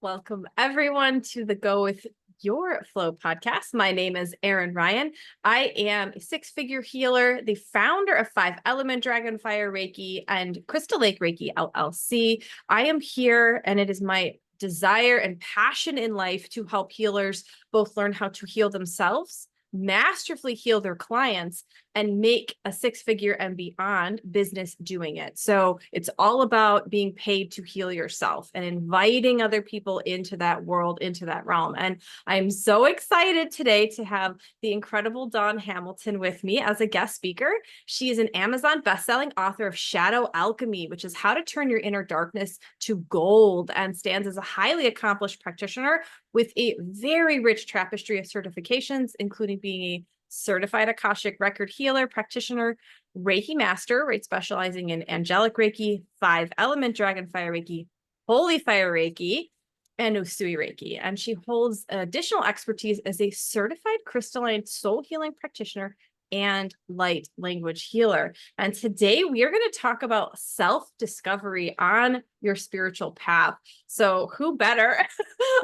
Welcome everyone to the Go With Your Flow podcast. My name is ERIN Ryan. I am a six-figure healer, the founder of 5-Element Dragonfire Reiki and Crystal Lake Reiki LLC. I am here and it is my desire and passion in life to help healers both learn how to heal themselves, masterfully heal their clients, and make a six-figure and beyond business doing it. So it's all about being paid to heal yourself and inviting other people into that world, into that realm. And I'm so excited today to have the incredible Dawn Hamilton with me as a guest speaker. She is an Amazon bestselling author of Shadow Alchemy, which is how to turn your inner darkness to gold, and stands as a highly accomplished practitioner with a very rich tapestry of certifications, including being a certified Akashic record healer, practitioner, Reiki master, right, specializing in angelic Reiki, 5-Element Dragonfire Reiki, Holy Fire Reiki, and Usui Reiki. And she holds additional expertise as a certified crystalline soul healing practitioner and light language healer. And today we are going to talk about self-discovery on your spiritual path. So who better?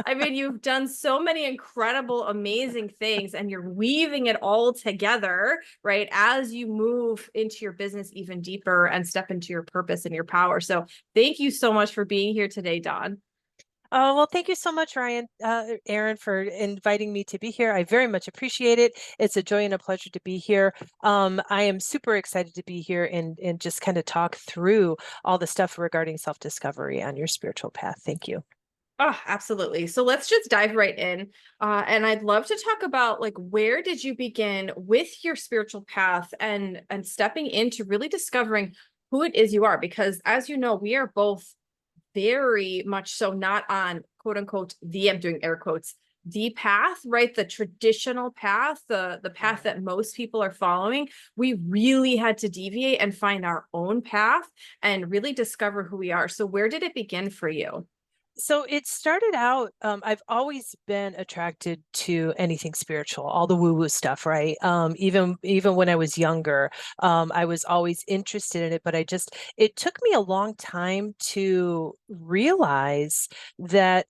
I mean, you've done so many incredible, amazing things, and you're weaving it all together, right? As you move into your business even deeper and step into your purpose and your power. So thank you so much for being here today, Dawn. Oh, well, thank you so much, ERIN, for inviting me to be here. I very much appreciate it. It's a joy and a pleasure to be here. I am super excited to be here and just kind of talk through all the stuff regarding self-discovery on your spiritual path. Thank you. Oh, absolutely. So let's just dive right in. And I'd love to talk about, like, where did you begin with your spiritual path and stepping into really discovering who it is you are? Because as you know, we are both very much so not on quote unquote I'm doing air quotes, the path, right? The traditional path, the path that most people are following. We really had to deviate and find our own path and really discover who we are. So where did it begin for you? So it started out, I've always been attracted to anything spiritual, all the woo-woo stuff, right? Even when I was younger, I was always interested in it, but it took me a long time to realize that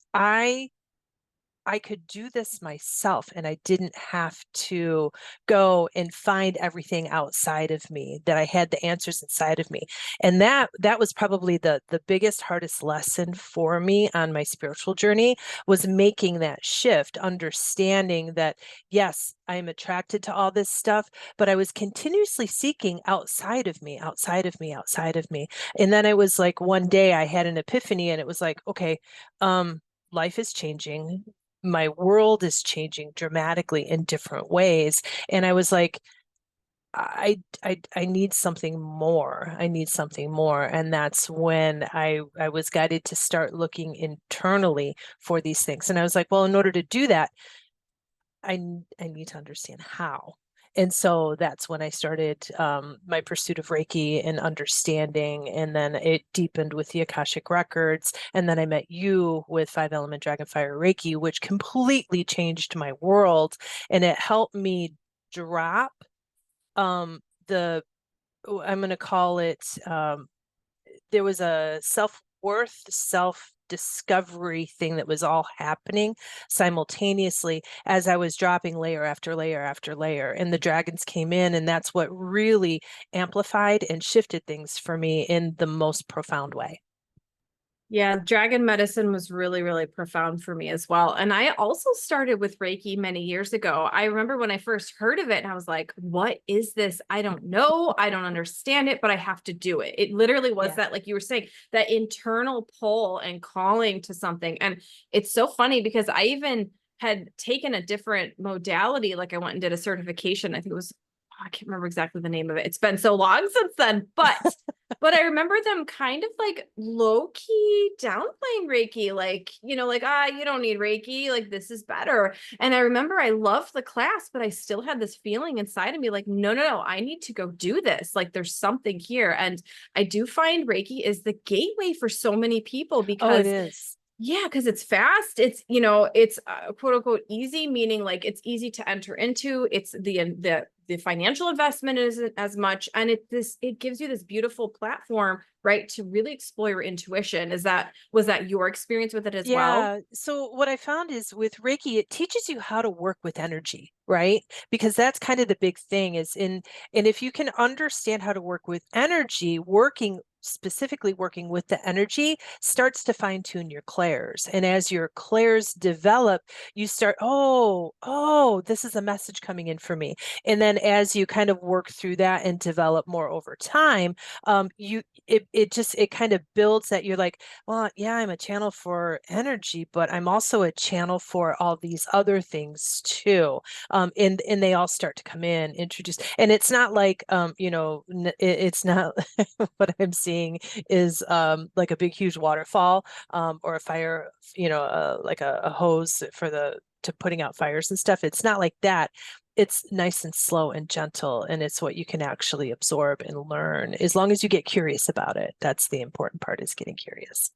I could do this myself, and I didn't have to go and find everything outside of me, that I had the answers inside of me. And that was probably the biggest, hardest lesson for me on my spiritual journey, was making that shift, understanding that, yes, I'm attracted to all this stuff, but I was continuously seeking outside of me, outside of me, outside of me. And then I was like, one day I had an epiphany, and it was like, okay, life is changing. My world is changing dramatically in different ways. And I was like, I need something more. I need something more. And that's when I was guided to start looking internally for these things. And I was like, well, in order to do that, I need to understand how. And so that's when I started my pursuit of Reiki and understanding. And then it deepened with the Akashic Records. And then I met you with 5-Element Dragonfire Reiki, which completely changed my world. And it helped me drop I'm going to call it, there was a self-worth, self-discovery thing that was all happening simultaneously as I was dropping layer after layer after layer. And the dragons came in, and that's what really amplified and shifted things for me in the most profound way. Yeah, dragon medicine was really, really profound for me as well. And I also started with Reiki many years ago. I remember when I first heard of it and I was like, what is this? I don't know. I don't understand it, but I have to do it. It literally was that, like you were saying, that internal pull and calling to something. And it's so funny because I even had taken a different modality. Like I went and did a certification. I think it was, I can't remember exactly the name of it. It's been so long since then, but I remember them kind of like low key downplaying Reiki, like, you don't need Reiki, like this is better. And I remember I loved the class, but I still had this feeling inside of me like, no, I need to go do this. Like there's something here. And I do find Reiki is the gateway for so many people because it is. Yeah, because it's fast. It's quote unquote easy, meaning like it's easy to enter into. It's the the financial investment isn't as much, and it gives you this beautiful platform, right, to really explore your intuition. Was that your experience with it as well? Yeah. So what I found is with Reiki, it teaches you how to work with energy, right? Because that's kind of the big thing is and if you can understand how to work with energy, specifically working with the energy starts to fine tune your clairs. And as your clairs develop, you start, this is a message coming in for me. And then as you kind of work through that and develop more over time, it kind of builds that you're like, well, yeah, I'm a channel for energy, but I'm also a channel for all these other things too. And they all start to come in, introduce, and it's not like, it's not what I'm seeing is like a big, huge waterfall or a fire, like a hose to putting out fires and stuff. It's not like that. It's nice and slow and gentle, and it's what you can actually absorb and learn as long as you get curious about it. That's the important part, is getting curious.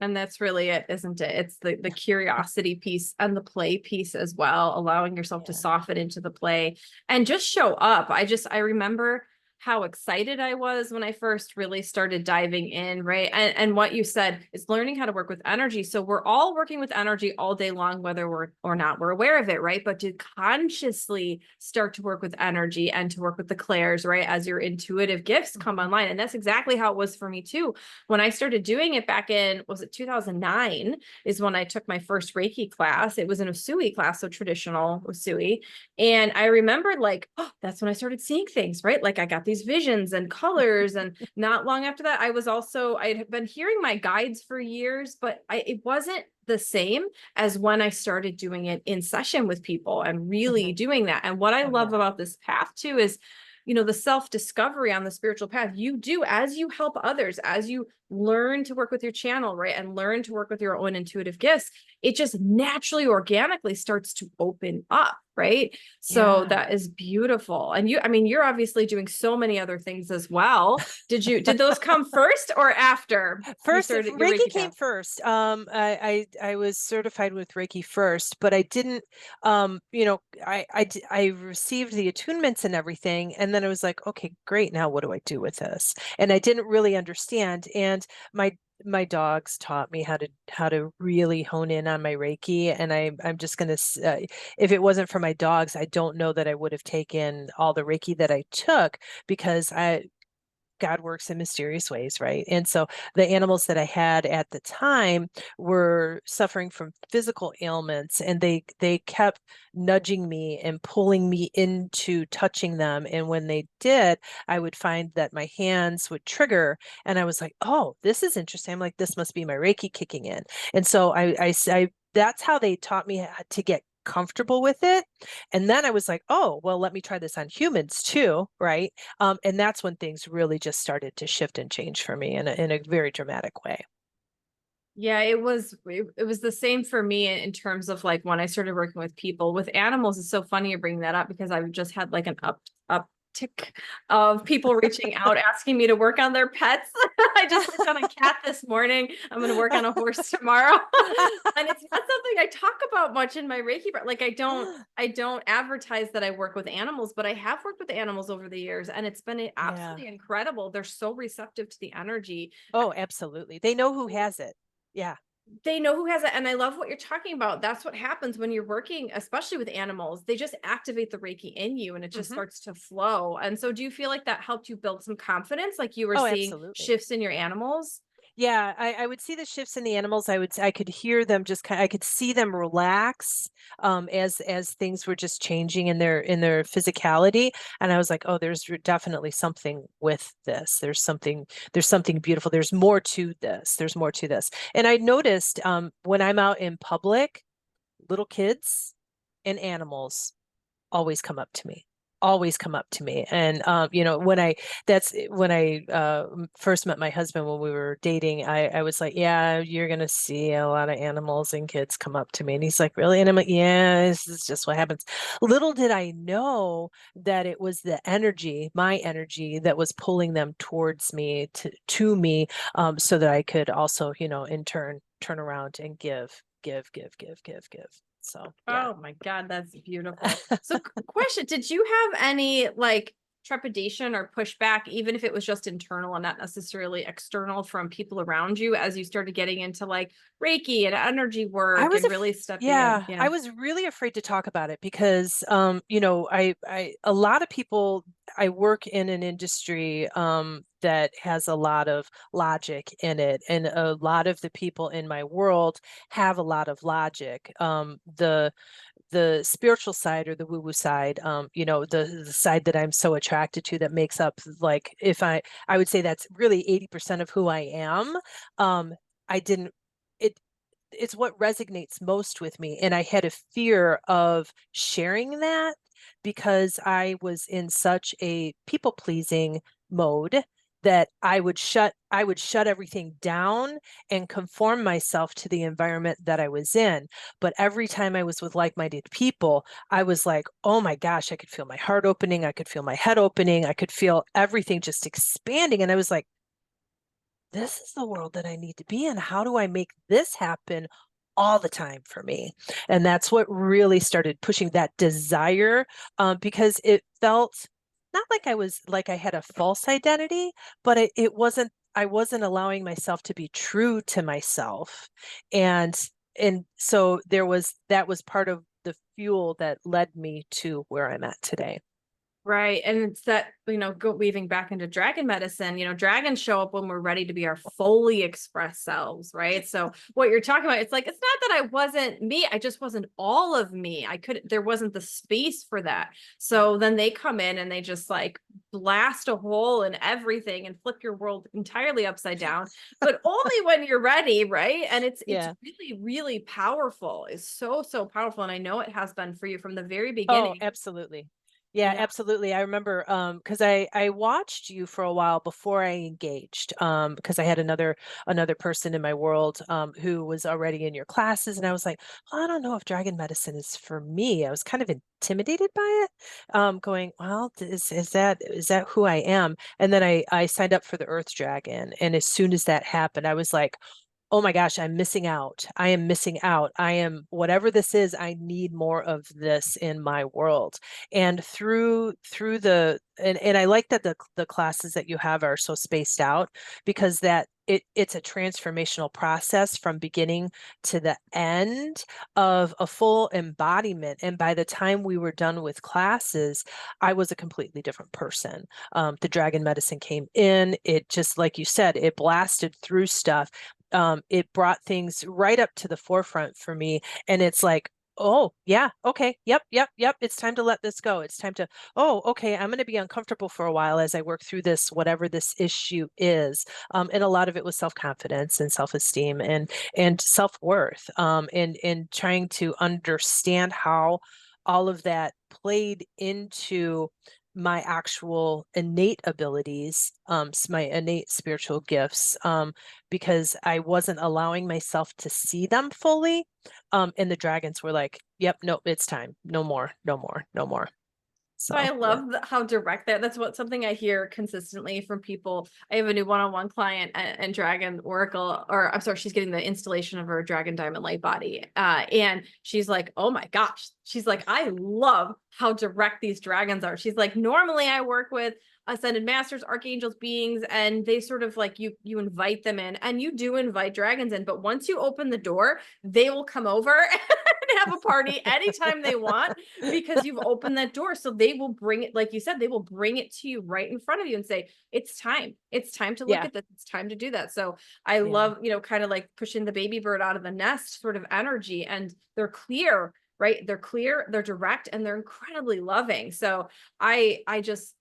And that's really it, isn't it? It's the curiosity piece and the play piece as well, allowing yourself to Yeah. soften into the play and just show up. I remember how excited I was when I first really started diving in, right? And what you said is learning how to work with energy. So we're all working with energy all day long, whether we're or not, we're aware of it, right? But to consciously start to work with energy and to work with the clairs, right? As your intuitive gifts come online. And that's exactly how it was for me too. When I started doing it back in, was it 2009 is when I took my first Reiki class. It was an Usui class, so traditional Usui. And I remembered like, oh, that's when I started seeing things, right? Like I got these visions and colors. And not long after that, I had been hearing my guides for years, but it wasn't the same as when I started doing it in session with people and really doing that. And what I Oh, love yeah. about this path too is, the self-discovery on the spiritual path, you do as you help others, as you learn to work with your channel, right? And learn to work with your own intuitive gifts, it just naturally, organically starts to open up, right? So Yeah. that is beautiful. And you're obviously doing so many other things as well. Did those come first or after you First, started your Reiki Reiki came path? first. I was certified with Reiki first, but I didn't, I received the attunements and everything, and then I was like, okay, great. Now what do I do with this? And I didn't really understand. And my dogs taught me how to really hone in on my Reiki. And I'm just gonna, if it wasn't for my dogs, I don't know that I would have taken all the Reiki that I took, because God works in mysterious ways, right? And so the animals that I had at the time were suffering from physical ailments, and they kept nudging me and pulling me into touching them. And when they did, I would find that my hands would trigger, and I was like, "Oh, this is interesting." I'm like, "This must be my Reiki kicking in." And so I that's how they taught me how to get comfortable with it. And then I was like, oh, well, let me try this on humans too, right? And that's when things really just started to shift and change for me in a very dramatic way. Yeah, it was the same for me in terms of like when I started working with people. With animals, it's so funny you bring that up because I've just had like an uptick of people reaching out asking me to work on their pets. I just worked on a cat this morning. I'm going to work on a horse tomorrow. And it's not something I talk about much in my Reiki, but like I don't advertise that I work with animals, but I have worked with animals over the years, and it's been Yeah. absolutely incredible. They're so receptive to the energy. Oh, absolutely. They know who has it. Yeah. They know who has it. And I love what you're talking about. That's what happens when you're working, especially with animals. They just activate the Reiki in you and it just Hmm. starts to flow. And so do you feel like that helped you build some confidence? Like you were Oh, seeing absolutely. shifts in your animals? Yeah, I would see the shifts in the animals. I could hear them just I could see them relax as things were just changing in their physicality. And I was like, oh, there's definitely something with this. There's something beautiful. There's more to this. There's more to this. And I noticed when I'm out in public, little kids and animals always come up to me, always come up to me. And when I first met my husband, when we were dating, I was like, yeah, you're gonna see a lot of animals and kids come up to me. And he's like, really? And I'm like, yeah, this is just what happens. Little did I know that it was the energy, my energy, that was pulling them towards me, to me, so that I could also, in turn, turn around and give, give, give, give, give, give. So yeah. Oh my God, that's beautiful. So question, did you have any like trepidation or pushback, even if it was just internal and not necessarily external from people around you as you started getting into like Reiki and energy I work was and really stepping in? yeah, Yeah. I was really afraid to talk about it because a lot of people, I work in an industry that has a lot of logic in it, and a lot of the people in my world have a lot of logic. The spiritual side, or the woo-woo side, the side that I'm so attracted to, that makes up, like, if I would say that's really 80% of who I am. I didn't it it's what resonates most with me, and I had a fear of sharing that because I was in such a people pleasing mode that I would shut everything down and conform myself to the environment that I was in. But every time I was with like-minded people, I was like, oh my gosh, I could feel my heart opening, I could feel my head opening, I could feel everything just expanding. And I was like, this is the world that I need to be in. How do I make this happen all the time for me? And that's what really started pushing that desire, because it felt not like I had a false identity, but I wasn't allowing myself to be true to myself. And so that was part of the fuel that led me to where I'm at today. Right. And it's that, weaving back into dragon medicine, dragons show up when we're ready to be our fully expressed selves. Right. So what you're talking about, it's like, it's not that I wasn't me. I just wasn't all of me. There wasn't the space for that. So then they come in and they just like blast a hole in everything and flip your world entirely upside down, but only when you're ready. Right. And it's Yeah. really, really powerful. It's so, so powerful. And I know it has been for you from the very Oh, beginning. absolutely. Yeah, Yeah. absolutely. I remember because I watched you for a while before I engaged, because I had another person in my world who was already in your classes, and I was like, well, I don't know if dragon medicine is for me. I was kind of intimidated by it, going, well, is that who I am? And then I signed up for the Earth Dragon, and as soon as that happened, I was like, oh my gosh, I'm missing out. I am missing out. I am, whatever this is, I need more of this in my world. And through and I like that the classes that you have are so spaced out, because it's a transformational process from beginning to the end of a full embodiment. And by the time we were done with classes, I was a completely different person. The dragon medicine came in, it just, like you said, it blasted through stuff. It brought things right up to the forefront for me. And it's like, oh, yeah, okay, yep. It's time to let this go. It's time to, oh, okay, I'm going to be uncomfortable for a while as I work through this, whatever this issue is. And a lot of it was self-confidence and self-esteem and self-worth, and trying to understand how all of that played into my actual innate abilities, my innate spiritual gifts, because I wasn't allowing myself to see them fully. And the dragons were like, yep, nope, it's time. No more, no more, no more. So I So yeah. love how direct that's something I hear consistently from people. I have a new one-on-one client and Dragon Oracle, or I'm sorry, she's getting the installation of her Dragon Diamond Light Body. And she's like, oh my gosh. She's like, I love how direct these dragons are. She's like, normally I work with ascended masters, archangels, beings, and they sort of like you invite them in, and you do invite dragons in, but once you open the door, they will come over and have a party anytime they want, because you've opened that door. So they will bring it, like you said, they will bring it to you right in front of you and say, it's time. It's time to look Yeah. at this. It's time to do that. So I Yeah. love, kind of like pushing the baby bird out of the nest sort of energy. And they're clear, right? They're clear, they're direct, and they're incredibly loving. So I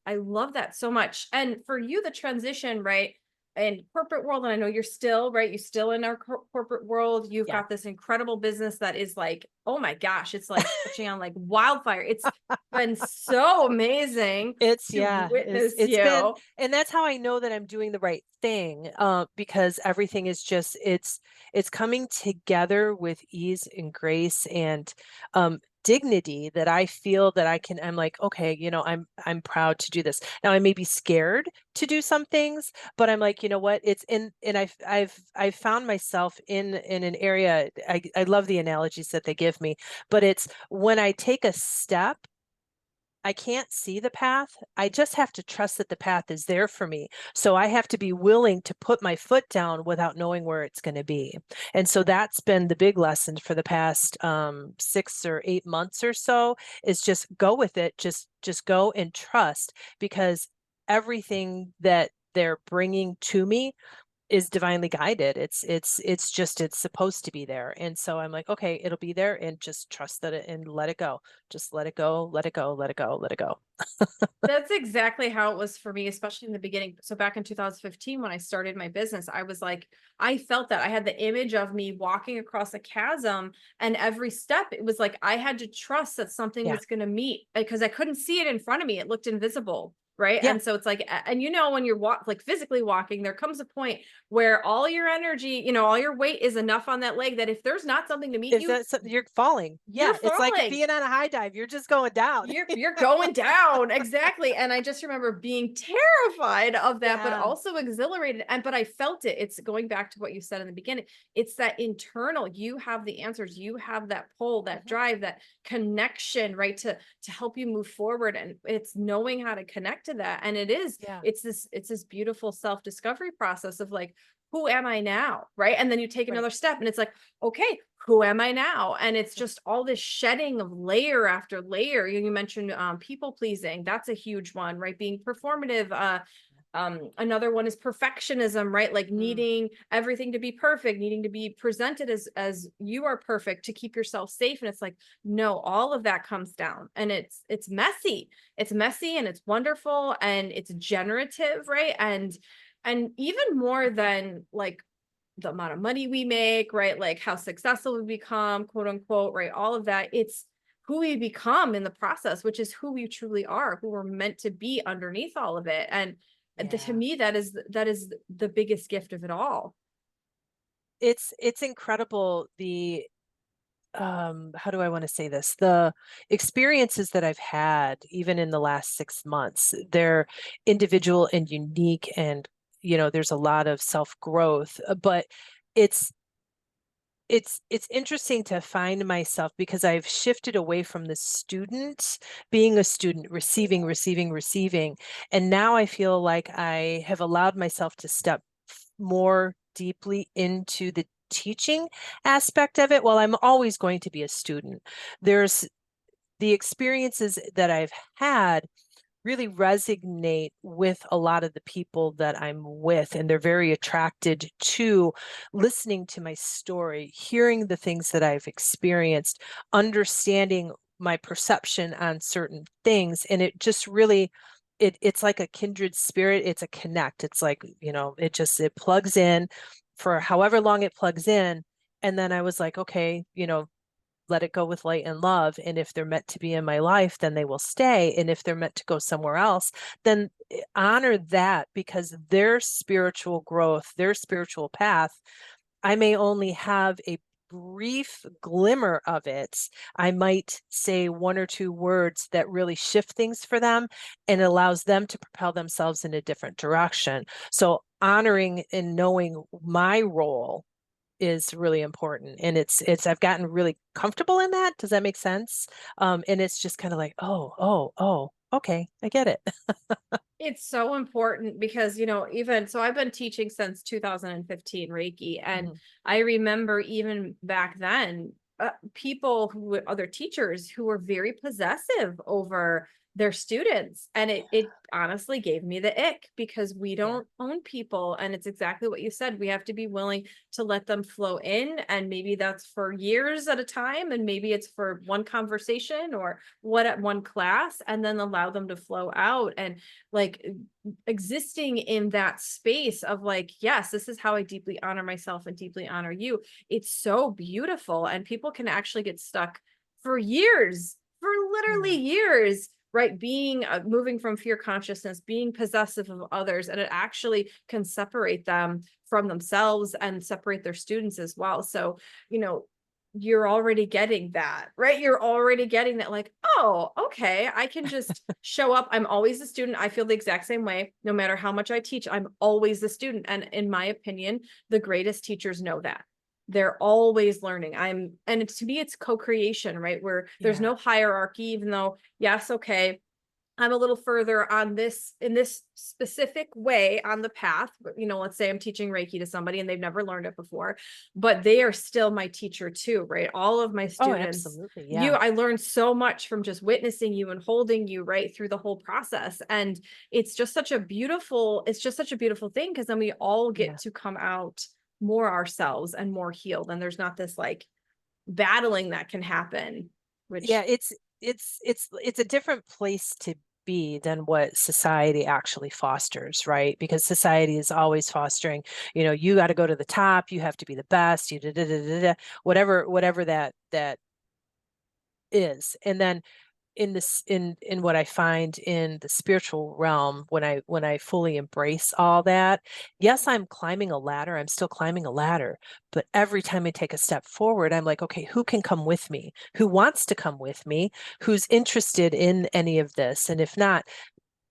love that so much. And for you, the transition, right? In corporate world, and I know you're still right, you're still in our corporate world, you've Yeah. got this incredible business that is like, oh my gosh, it's like touching on like wildfire. It's been so amazing to witness It's been, you. and that's how I know that I'm doing the right thing, because everything is just, it's coming together with ease and grace. And dignity that I feel that I'm like, okay, I'm proud to do this. Now I may be scared to do some things, but I'm like, you know what? It's in, and I've found myself in an area. I love the analogies that they give me, but it's when I take a step, I can't see the path. I just have to trust that the path is there for me. So I have to be willing to put my foot down without knowing where it's going to be. And so that's been the big lesson for the past 6 or 8 months or so, is just go with it. Just go and trust, because everything that they're bringing to me is divinely guided. It's supposed to be there. And so I'm like, okay, it'll be there, and just trust that it, and let it go. Just let it go, let it go, let it go, let it go. That's exactly how it was for me, especially in the beginning. So back in 2015, when I started my business, I was like, I felt that I had the image of me walking across a chasm, and every step, it was like I had to trust that something Yeah. was going to meet, because I couldn't see it in front of me. It looked invisible. Right. Yeah. And so it's like, and when you're like physically walking, there comes a point where all your energy, all your weight is enough on that leg that if there's not something to meet If you, that's, you're falling. you're Yeah. It's like falling. being on a high dive. You're just going down. You're going down. Exactly. And I just remember being terrified of that, but Yeah. also exhilarated. But I felt it. It's going back to what you said in the beginning. It's that internal, you have the answers, you have that pull, that Mhm. drive, that connection, right? To help you move forward. And it's knowing how to connect to that. And Yeah. it's this beautiful self-discovery process of like, who am I now? Right. And then you take Right. another step and it's like, okay, who am I now? And it's just all this shedding of layer after layer. You mentioned people pleasing. That's a huge one, right? Being performative. Another one is perfectionism, right? Like Mm. needing everything to be perfect, needing to be presented as you are perfect to keep yourself safe. And it's like, no, all of that comes down, and it's messy. It's messy and it's wonderful and it's generative, right? And even more than like the amount of money we make, right? Like how successful we become, quote unquote, right? All of that. It's who we become in the process, which is who we truly are, who we're meant to be underneath all of it. And to Yeah. me, that is the biggest gift of it all. It's incredible, the how do I want to say this? The experiences that I've had, even in the last 6 months, they're individual and unique, and there's a lot of self-growth, but it's it's interesting to find myself, because I've shifted away from the student, being a student, receiving, receiving, receiving, and now I feel like I have allowed myself to step more deeply into the teaching aspect of it. Well, I'm always going to be a student. There's the experiences that I've had really resonate with a lot of the people that I'm with, and they're very attracted to listening to my story, hearing the things that I've experienced, understanding my perception on certain things. And it just really, it's like a kindred spirit. It's a connect. It's like, it plugs in for however long it plugs in. And then I was like, okay, let it go with light and love. And if they're meant to be in my life, then they will stay. And if they're meant to go somewhere else, then honor that, because their spiritual growth, their spiritual path, I may only have a brief glimmer of it. I might say one or two words that really shift things for them, and it allows them to propel themselves in a different direction. So honoring and knowing my role is really important, and it's I've gotten really comfortable in that. Does that make sense? And it's just kind of like, oh, okay, I get it. It's so important because, even so, I've been teaching since 2015 Reiki. And Mhm. I remember even back then, people other teachers who were very possessive over their students. And it honestly gave me the ick, because we Yeah. don't own people. And it's exactly what you said. We have to be willing to let them flow in. And maybe that's for years at a time. And maybe it's for one conversation or what at one class, and then allow them to flow out. And like existing in that space of like, yes, this is how I deeply honor myself and deeply honor you. It's so beautiful. And people can actually get stuck for years, for literally Yeah. years, right? Being moving from fear consciousness, being possessive of others, and it actually can separate them from themselves and separate their students as well. So, you know, you're already getting that, right? You're already getting that, like, oh, okay, I can just show up. I'm always a student. I feel the exact same way. No matter how much I teach, I'm always a student. And in my opinion, the greatest teachers know that. They're always learning. And to me, it's co-creation, right? Where there's Yeah. no hierarchy, even though, yes, okay, I'm a little further on this in this specific way on the path. Let's say I'm teaching Reiki to somebody and they've never learned it before, but they are still my teacher too, right? All of my Oh, students, absolutely. Yeah. I learned so much from just witnessing you and holding you right through the whole process. And it's just such a beautiful thing because then we all Yeah. get to come out more ourselves and more healed. And there's not this like battling that can happen, which Yeah, it's a different place to be than what society actually fosters, right? Because society is always fostering, you got to go to the top, you have to be the best, you da, da, da, da, da, whatever that is. And then in what I find in the spiritual realm, when I fully embrace all that, yes, I'm climbing a ladder. I'm still climbing a ladder, but every time I take a step forward, I'm like, okay, who can come with me? Who wants to come with me? Who's interested in any of this? And if not,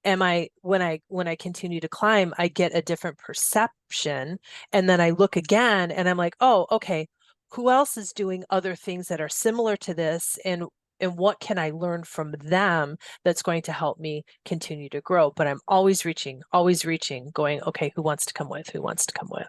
am I when I continue to climb, I get a different perception, and then I look again and I'm like, oh, okay, who else is doing other things that are similar to this, and what can I learn from them that's going to help me continue to grow? But I'm always reaching, going, okay, who wants to come with? Who wants to come with?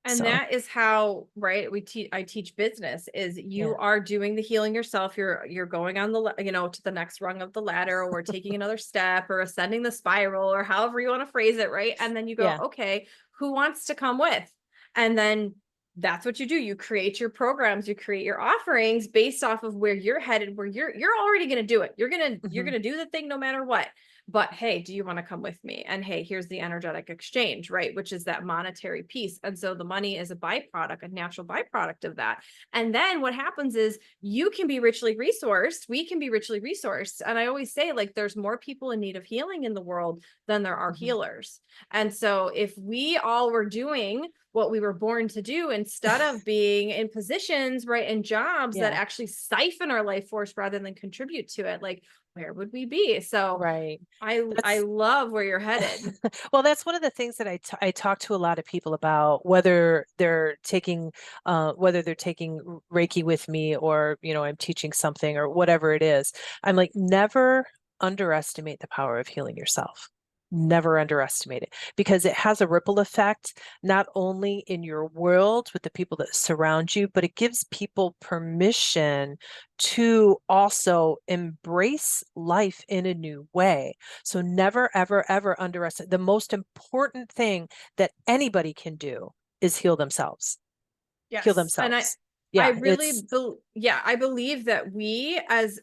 And So that is how, right, I teach business is you yeah, are doing the healing yourself. You're going on to the next rung of the ladder or taking another step or ascending the spiral or however you want to phrase it, right? And then you go, yeah, okay, who wants to come with? And then that's what you do. You create your programs, you create your offerings based off of where you're headed, where you're already going to do it. You're hmm, going to do the thing no matter what. But hey, do you want to come with me? And hey, here's the energetic exchange, right? Which is that monetary piece. And so the money is a byproduct, a natural byproduct of that. And then what happens is you can be richly resourced. We can be richly resourced. And I always say, like, there's more people in need of healing in the world than there are hmm. healers. And so if we all were doing what we were born to do instead of being in positions, right, and jobs that Yeah, actually siphon our life force rather than contribute to it, like, where would we be? So right. I That's love where you're headed. well, that's one of the things that I talk to a lot of people about, whether they're taking Reiki with me, or I'm teaching something or whatever it is. I'm like, never underestimate the power of healing yourself. Never underestimate it, because it has a ripple effect, not only in your world with the people that surround you, but it gives people permission to also embrace life in a new way. So never, ever, ever underestimate. The most important thing that anybody can do is heal themselves. Heal Yes. And themselves. I Yeah, really, yeah, I believe that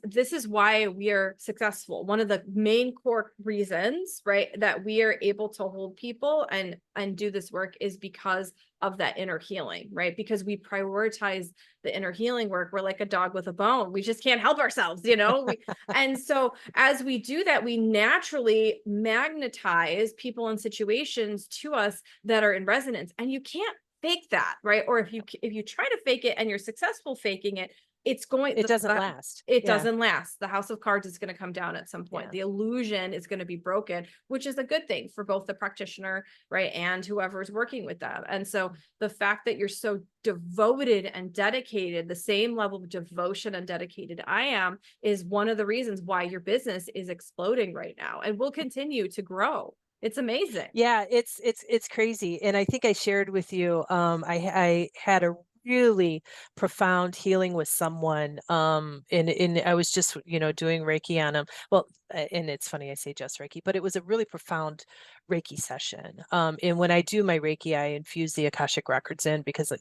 this is why we are successful. One of the main core reasons, right, that we are able to hold people and do this work is because of that inner healing, right? Because we prioritize the inner healing work. We're like a dog with a bone. We just can't help ourselves, and so as we do that, we naturally magnetize people and situations to us that are in resonance. And you can't fake that, right? Or if you try to fake it and you're successful faking it, it's going it doesn't last. it Yeah. doesn't last. The house of cards is going to come down at some point. Yeah. The illusion is going to be broken, which is a good thing for both the practitioner, right, and whoever's working with them. And so the fact that you're so devoted and dedicated, the same level of devotion and dedicated I am, is one of the reasons why your business is exploding right now and will continue to grow. It's amazing. Yeah, it's crazy. And I think I shared with you, I had a really profound healing with someone, and I was just, doing Reiki on him. Well, and it's funny I say just Reiki, but it was a really profound Reiki session. And when I do my Reiki, I infuse the Akashic records in because, of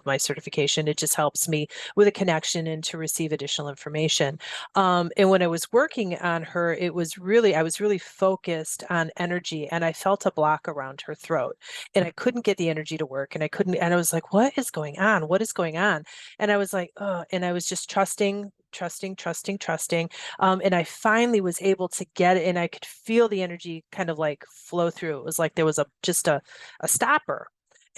my certification. It just helps me with a connection and to receive additional information. And when I was working on her, I was really focused on energy, and I felt a block around her throat, and I couldn't get the energy to work, and I was like, what is going on? What is going on? And I was like, oh, and I was just trusting. And I finally was able to get it, and I could feel the energy kind of like flow through. It was like there was just a stopper.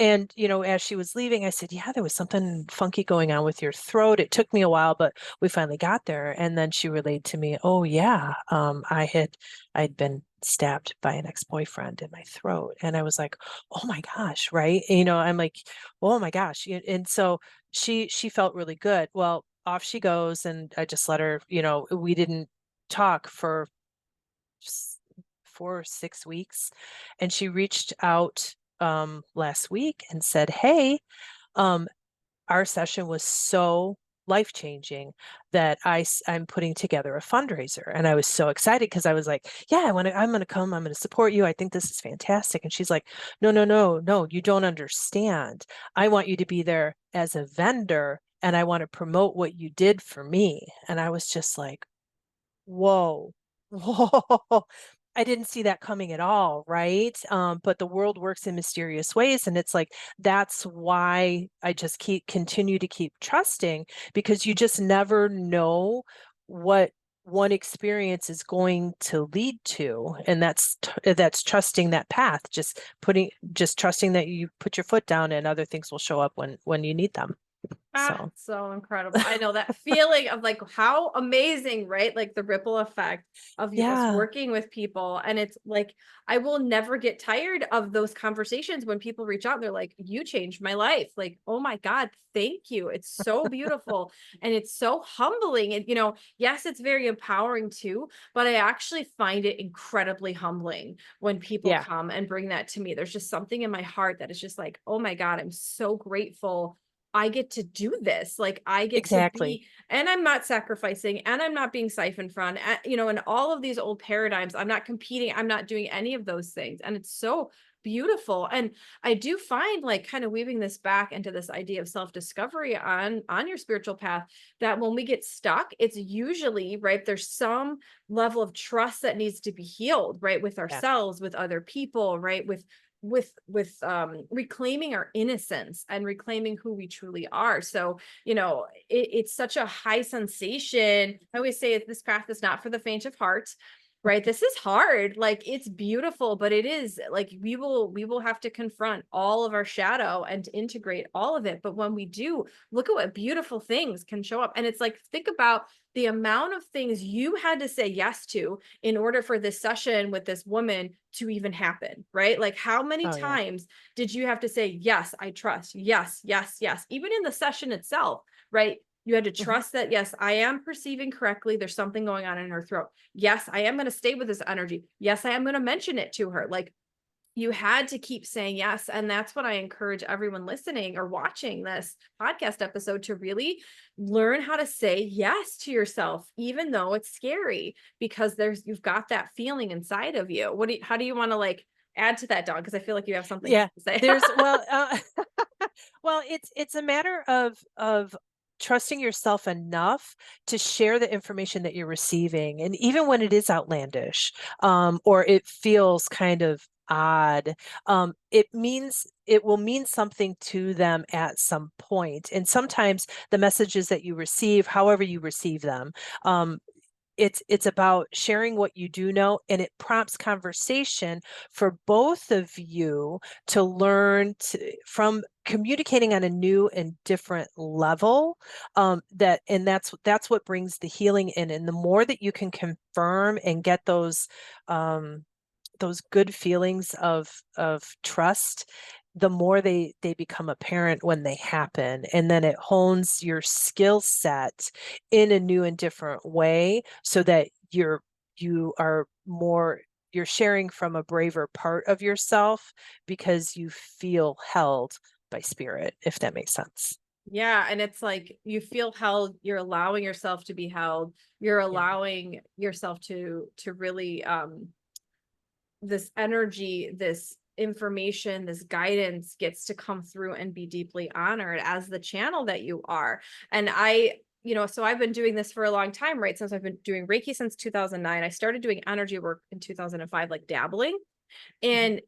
And, as she was leaving, I said, yeah, there was something funky going on with your throat. It took me a while, but we finally got there. And then she relayed to me, oh yeah, I'd been stabbed by an ex-boyfriend in my throat. And I was like, oh my gosh, right? I'm like, oh my gosh. And so she felt really good. Well, off she goes, and I just let her, we didn't talk for 4 or 6 weeks. And she reached out last week and said, hey, um, our session was so life-changing that I'm putting together a fundraiser. And I was so excited because I was like, yeah, I'm going to come. I'm going to support you. I think this is fantastic. And she's like, no, no, no, no, you don't understand. I want you to be there as a vendor, and I want to promote what you did for me. And I was just like, whoa, whoa. I didn't see that coming at all, right? But the world works in mysterious ways, and it's like that's why I just continue to keep trusting, because you just never know what one experience is going to lead to, and that's trusting that path, just trusting that you put your foot down and other things will show up when you need them. Ah, So so incredible. I know that feeling of like how amazing, right? Like the ripple effect of you just yeah, working with people. And it's like, I will never get tired of those conversations when people reach out and they're like, you changed my life. Like, oh my God, thank you. It's so beautiful. And it's so humbling. And, yes, it's very empowering too, but I actually find it incredibly humbling when people yeah, come and bring that to me. There's just something in my heart that is just like, oh my God, I'm so grateful I get to do this. Like I get to exactly. be, and I'm not sacrificing, and I'm not being siphoned from, in all of these old paradigms, I'm not competing. I'm not doing any of those things. And it's so beautiful. And I do find like kind of weaving this back into this idea of self-discovery on your spiritual path, that when we get stuck, it's usually right. There's some level of trust that needs to be healed, right? With Yeah, ourselves, with other people, right? With reclaiming our innocence and reclaiming who we truly are. So it's such a high sensation. I always say this path is not for the faint of heart, right? This is hard. Like it's beautiful, but it is like we will have to confront all of our shadow and integrate all of it. But when we do, look at what beautiful things can show up. And it's like, think about the amount of things you had to say yes to in order for this session with this woman to even happen, right? Like how many oh yeah. times did you have to say, yes, I trust. Yes, yes, yes. Even in the session itself, right? You had to Mhm. trust that, yes, I am perceiving correctly. There's something going on in her throat. Yes, I am going to stay with this energy. Yes, I am going to mention it to her. Like you had to keep saying yes. And that's what I encourage everyone listening or watching this podcast episode to really learn how to say yes to yourself, even though it's scary, because you've got that feeling inside of you. How do you want to like add to that, Dawn? Because I feel like you have something Yeah, to say. there's well, well, it's a matter of trusting yourself enough to share the information that you're receiving, and even when it is outlandish, or it feels kind of odd, it will mean something to them at some point. And sometimes the messages that you receive, however you receive them, um, it's about sharing what you do know, and it prompts conversation for both of you to from communicating on a new and different level, and that's what brings the healing in. And the more that you can confirm and get those good feelings of trust, the more they become apparent when they happen, and then it hones your skill set in a new and different way, so that you are more you're sharing from a braver part of yourself, because you feel held by spirit, if that makes sense. Yeah, and it's like you feel held, you're allowing yourself to be held, you're Yeah, allowing yourself to really this energy, this information, this guidance gets to come through and be deeply honored as the channel that you are. And so I've been doing this for a long time, right? Since I've been doing Reiki since 2009. I started doing energy work in 2005, like dabbling. mhm, And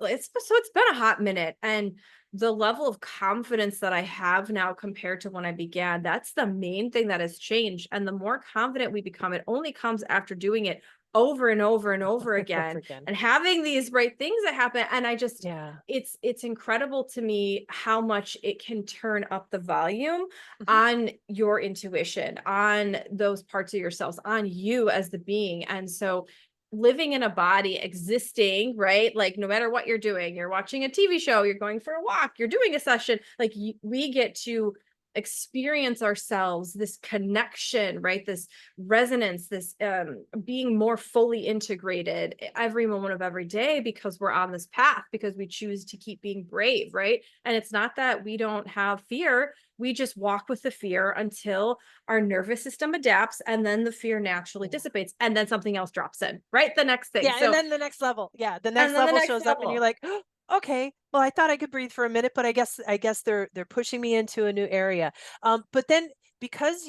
it's been a hot minute. And the level of confidence that I have now compared to when I began, that's the main thing that has changed. And the more confident we become, it only comes after doing it over and over and over Over again, again. and having these right things that happen. And I just, Yeah. it's incredible to me how much it can turn up the volume Mhm. on your intuition, on those parts of yourselves, on you as the being. And so living in a body, existing, right? Like no matter what you're doing, you're watching a TV show, you're going for a walk, you're doing a session, like we get to experience ourselves, this connection, right? This resonance, this being more fully integrated every moment of every day, because we're on this path, because we choose to keep being brave, right? And it's not that we don't have fear, we just walk with the fear until our nervous system adapts, and then the fear naturally Yeah. dissipates, and then something else drops in, right? The next thing. Yeah, and So, then the next level. Yeah, the and next then the level next shows up and you're level. like, "Oh, okay, well, I thought I could breathe for a minute, but I guess they're pushing me into a new area." But then because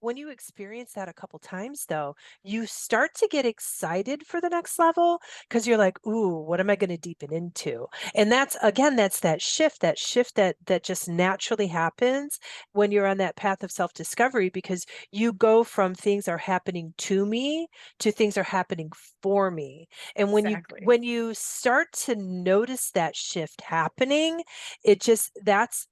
when you experience that a couple times though, you start to get excited for the next level because you're like, "Ooh, what am I going to deepen into?" And that's again, that's that shift that just naturally happens when you're on that path of self-discovery, because you go from things are happening to me to things are happening for me. And when you Exactly. when you start to notice that shift happening, it just that's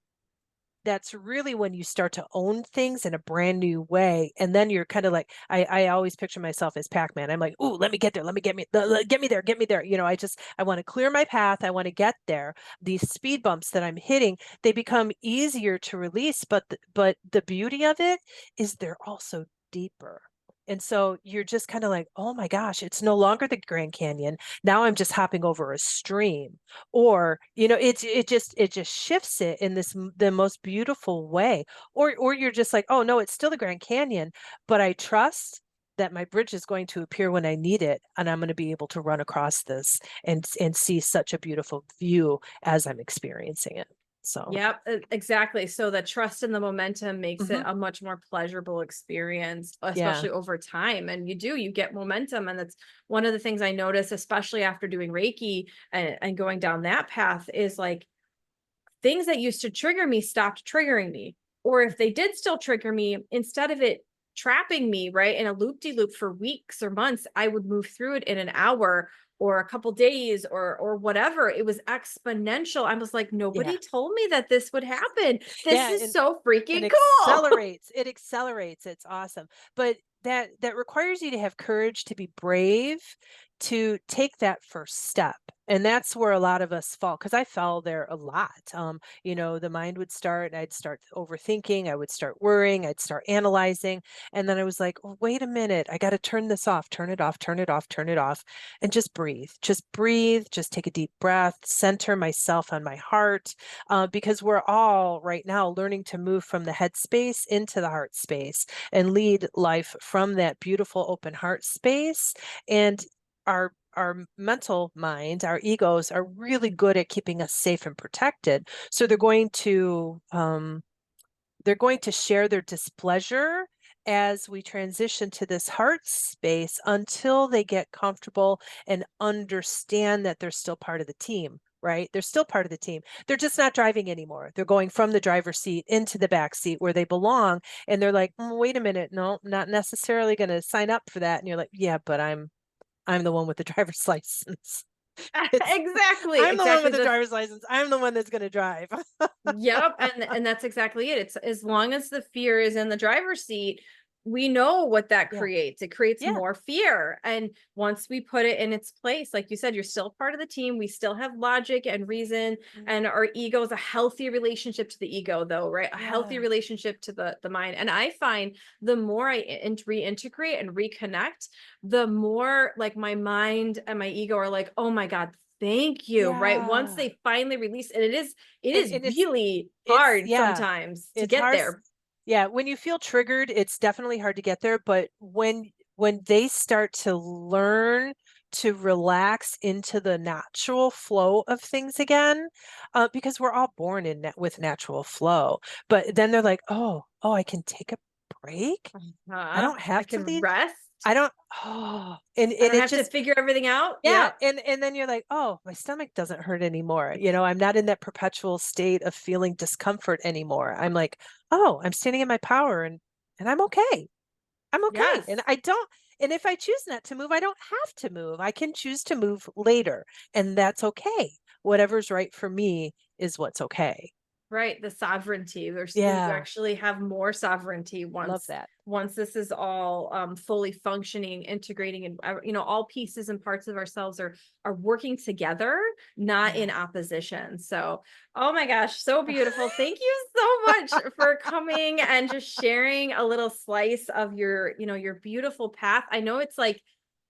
really when you start to own things in a brand new way. And then you're kind of like, I always picture myself as Pac-Man. I'm like, ooh, let me get there. Let me get me there, get me there. I want to clear my path. I want to get there. These speed bumps that I'm hitting, they become easier to release, but the beauty of it is they're also deeper. And so you're just kind of like, oh my gosh, it's no longer the Grand Canyon. Now I'm just hopping over a stream. Or it just shifts it in the most beautiful way. Or you're just like, oh no, it's still the Grand Canyon, but I trust that my bridge is going to appear when I need it, and I'm going to be able to run across this and see such a beautiful view as I'm experiencing it. So Yep, exactly. So the trust and the momentum makes it mhm, a much more pleasurable experience, yeah. especially over time. And you get momentum. And that's one of the things I notice, especially after doing Reiki and going down that path, is like things that used to trigger me stopped triggering me. Or if they did still trigger me, instead of it trapping me, right, in a loop de loop for weeks or months, I would move through it in an hour or a couple days or whatever. It was exponential. I was like, Yeah. nobody told me that this would happen. This Yeah, is so it freaking cool. accelerates. It accelerates. It's awesome. But that requires you to have courage to be brave, to take that first step. And that's where a lot of us fall, because I fell there a lot. The mind would start, and I'd start overthinking, I would start worrying, I'd start analyzing. And then I was like, oh, wait a minute, I got to turn this off, turn it off, turn it off, turn it off, and just breathe. Just breathe, just take a deep breath, center myself on my heart, because we're all right now learning to move from the head space into the heart space and lead life from that beautiful open heart space. And our mental mind, our egos are really good at keeping us safe and protected. So they're going to share their displeasure as we transition to this heart space until they get comfortable and understand that they're still part of the team, right? They're still part of the team. They're just not driving anymore. They're going from the driver's seat into the back seat where they belong. And they're like, wait a minute, no, not necessarily going to sign up for that. And you're like, yeah, but I'm the one with the driver's license. It's Exactly, I'm the one exactly. with the This driver's license. I'm the one that's going to drive. Yep, and that's exactly it. It's as long as the fear is in the driver's seat, we know what that Yeah. creates. It creates Yeah. more fear. And once we put it in its place, like you said, you're still part of the team. We still have logic and reason, Mhm. and our ego is a healthy relationship to the ego, though, right? A healthy Yeah. relationship to the mind. And I find the more I reintegrate and reconnect, the more like my mind and my ego are like, oh my God, thank you. Right. Once Yeah. they finally release, and it And is and really it's hard yeah, sometimes to it's get hard. there. Yeah, when you feel triggered, it's definitely hard to get there, but when they start to learn to relax into the natural flow of things again, because we're all born with natural flow, but then they're like, oh, I can take a break. I don't I have to can leave. rest. I don't. Oh, and I and don't it have to just figure everything out. yeah, Yep. and then you're like, "Oh, my stomach doesn't hurt anymore." I'm not in that perpetual state of feeling discomfort anymore. I'm like, "Oh, I'm standing in my power and I'm okay. I'm okay." And Yes. I don't And if I choose not to move, I don't have to move. I can choose to move later, and that's okay. Whatever's right for me is what's okay. Right, the sovereignty. You Yeah, actually have more sovereignty love once that. this is all fully functioning, integrating, and all pieces and parts of ourselves are working together, not in Yeah. opposition. So, oh my gosh, so beautiful. Thank you so much for coming and just sharing a little slice of your, your beautiful path. I know it's like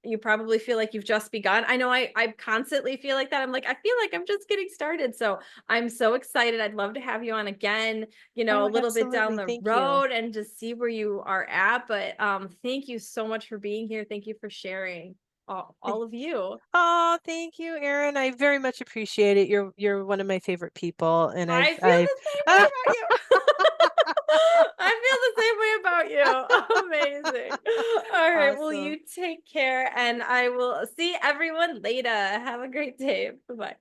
you probably feel like you've just begun. I know I constantly feel like that. I'm like, I feel like I'm just getting started. So I'm so excited. I'd love to have you on again, a Oh, little bit down absolutely. the Thank you. road and just see where you are at. But thank you so much for being here. Thank you for sharing all of you. Oh, thank you, Erin. I very much appreciate it. You're one of my favorite people, and I feel I've the same way about you. I feel the same way about you. Amazing. All right. Well, awesome. you take care and I will see everyone later. Have a great day. Bye bye.